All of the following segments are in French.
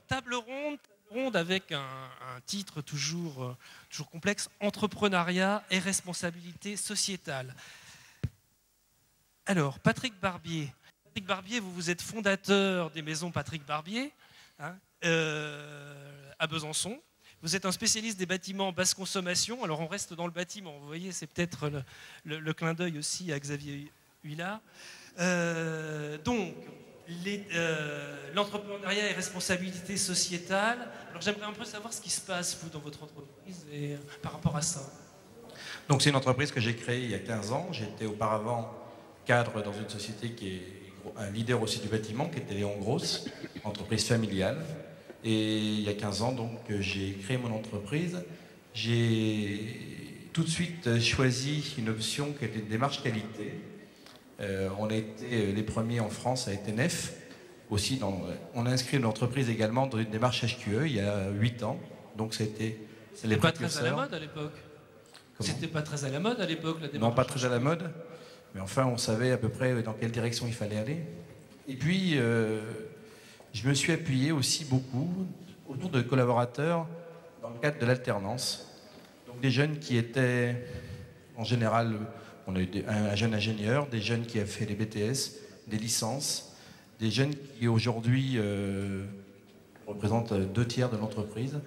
table ronde avec un titre toujours complexe, entrepreneuriat et responsabilité sociétale. Alors, Patrick Barbier, vous êtes fondateur des maisons Patrick Barbier, hein, à Besançon. Vous êtes un spécialiste des bâtiments basse consommation. Alors, on reste dans le bâtiment. Vous voyez, c'est peut-être le clin d'œil aussi à Xavier Huillard. Donc, l'entrepreneuriat et responsabilité sociétale. Alors, j'aimerais un peu savoir ce qui se passe, vous, dans votre entreprise et par rapport à ça. Donc, c'est une entreprise que j'ai créée il y a 15 ans. J'étais auparavant cadre dans une société qui est un leader aussi du bâtiment, qui était Léon Gross, entreprise familiale. Et il y a 15 ans, donc, j'ai créé mon entreprise. J'ai tout de suite choisi une option qui était une démarche qualité. On a été les premiers en France à ETNF. Aussi, on a inscrit l'entreprise également dans une démarche HQE il y a 8 ans. Donc, c'était les pas très à la mode à l'époque. C'était pas très à la mode à l'époque, la démarche. Non, pas très à la mode. Mais enfin, on savait à peu près dans quelle direction il fallait aller. Et puis, je me suis appuyé aussi beaucoup autour de collaborateurs dans le cadre de l'alternance. Donc des jeunes qui étaient, en général, on a eu un jeune ingénieur, des jeunes qui ont fait des BTS, des licences, des jeunes qui aujourd'hui représentent 2/3 de l'entreprise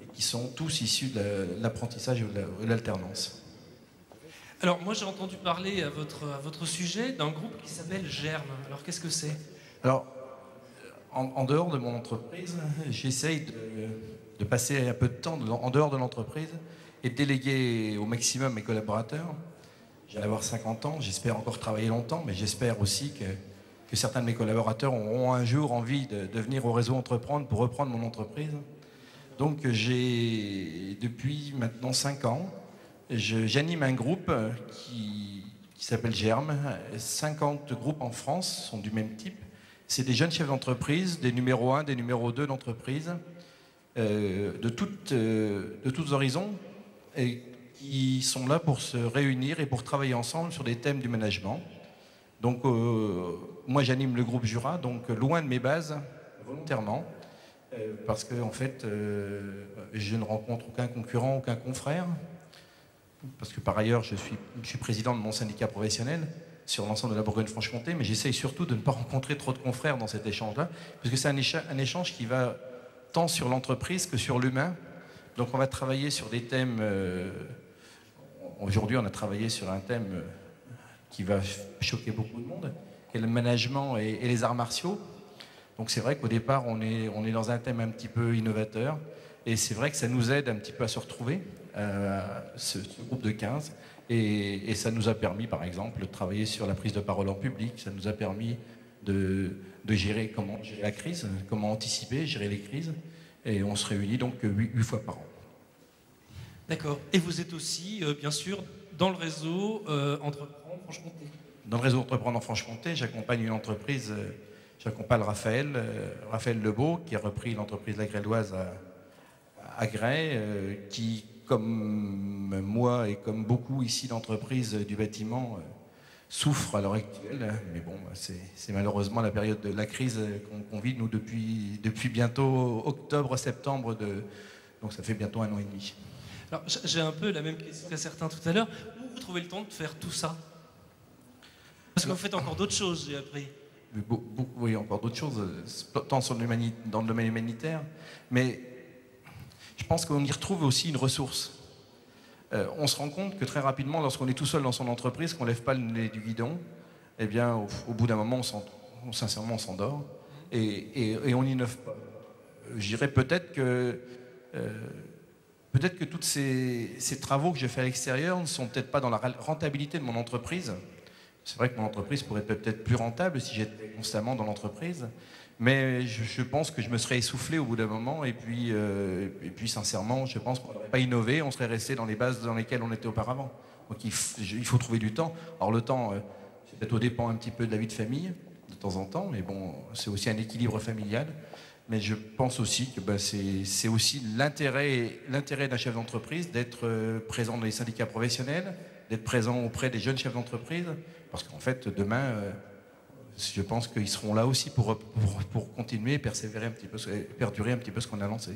et qui sont tous issus de l'apprentissage ou de l'alternance. Alors, moi, j'ai entendu parler à votre sujet d'un groupe qui s'appelle Germe. Alors, qu'est-ce que c'est? Alors, en dehors de mon entreprise, j'essaye de passer un peu de temps en dehors de l'entreprise et de déléguer au maximum mes collaborateurs. J'allais avoir 50 ans, j'espère encore travailler longtemps, mais j'espère aussi que certains de mes collaborateurs auront un jour envie de venir au réseau Entreprendre pour reprendre mon entreprise. Donc, depuis maintenant 5 ans, j'anime un groupe qui s'appelle Germe. 50 groupes en France sont du même type. C'est des jeunes chefs d'entreprise, des numéros 1, des numéros 2 d'entreprise, de tous horizons, et qui sont là pour se réunir et pour travailler ensemble sur des thèmes du management. Donc, moi, j'anime le groupe Jura, donc loin de mes bases, volontairement, parce que, en fait, je ne rencontre aucun concurrent, aucun confrère. Parce que par ailleurs, je suis président de mon syndicat professionnel sur l'ensemble de la Bourgogne-Franche-Comté, mais j'essaye surtout de ne pas rencontrer trop de confrères dans cet échange-là, parce que c'est un échange qui va tant sur l'entreprise que sur l'humain. Donc on va travailler sur des thèmes... Aujourd'hui, on a travaillé sur un thème qui va choquer beaucoup de monde, qui est le management et les arts martiaux. Donc c'est vrai qu'au départ, on est dans un thème un petit peu innovateur, et c'est vrai que ça nous aide un petit peu à se retrouver, ce groupe de 15, et ça nous a permis, par exemple, de travailler sur la prise de parole en public, ça nous a permis de gérer comment gérer la crise, comment anticiper, gérer les crises, et on se réunit donc 8 fois par an. D'accord. Et vous êtes aussi, bien sûr, dans le réseau Entreprendre Franche-Comté. Dans le réseau Entreprendre en Franche-Comté, j'accompagne une entreprise, j'accompagne Raphaël Lebeau, qui a repris l'entreprise La Gréloise à Grès, qui, comme moi et comme beaucoup ici d'entreprises du bâtiment, souffre à l'heure actuelle. Mais bon, c'est malheureusement la période de la crise qu'on vit, nous, depuis bientôt octobre-septembre, donc ça fait bientôt 1 an et demi. Alors, j'ai un peu la même question qu'à certains tout à l'heure. Où vous trouvez le temps de faire tout ça? Parce que vous faites encore d'autres choses, j'ai appris. Oui, encore d'autres choses, tant dans le domaine humanitaire, mais je pense qu'on y retrouve aussi une ressource. On se rend compte que très rapidement, lorsqu'on est tout seul dans son entreprise, qu'on ne lève pas le nez du guidon, eh bien, au bout d'un moment, sincèrement, on s'endort et on n'innove pas. Je dirais peut-être que tous ces travaux que je fais à l'extérieur ne sont peut-être pas dans la rentabilité de mon entreprise. C'est vrai que mon entreprise pourrait être peut-être plus rentable si j'étais constamment dans l'entreprise, mais je pense que je me serais essoufflé au bout d'un moment, et puis sincèrement, je pense qu'on n'aurait pas innové, on serait resté dans les bases dans lesquelles on était auparavant. Donc il faut trouver du temps. Alors le temps, c'est peut-être au dépend un petit peu de la vie de famille, de temps en temps, mais bon, c'est aussi un équilibre familial. Mais je pense aussi que c'est aussi l'intérêt d'un chef d'entreprise d'être présent dans les syndicats professionnels, d'être présent auprès des jeunes chefs d'entreprise, parce qu'en fait, demain, je pense qu'ils seront là aussi pour continuer et persévérer un petit peu, perdurer un petit peu ce qu'on a lancé.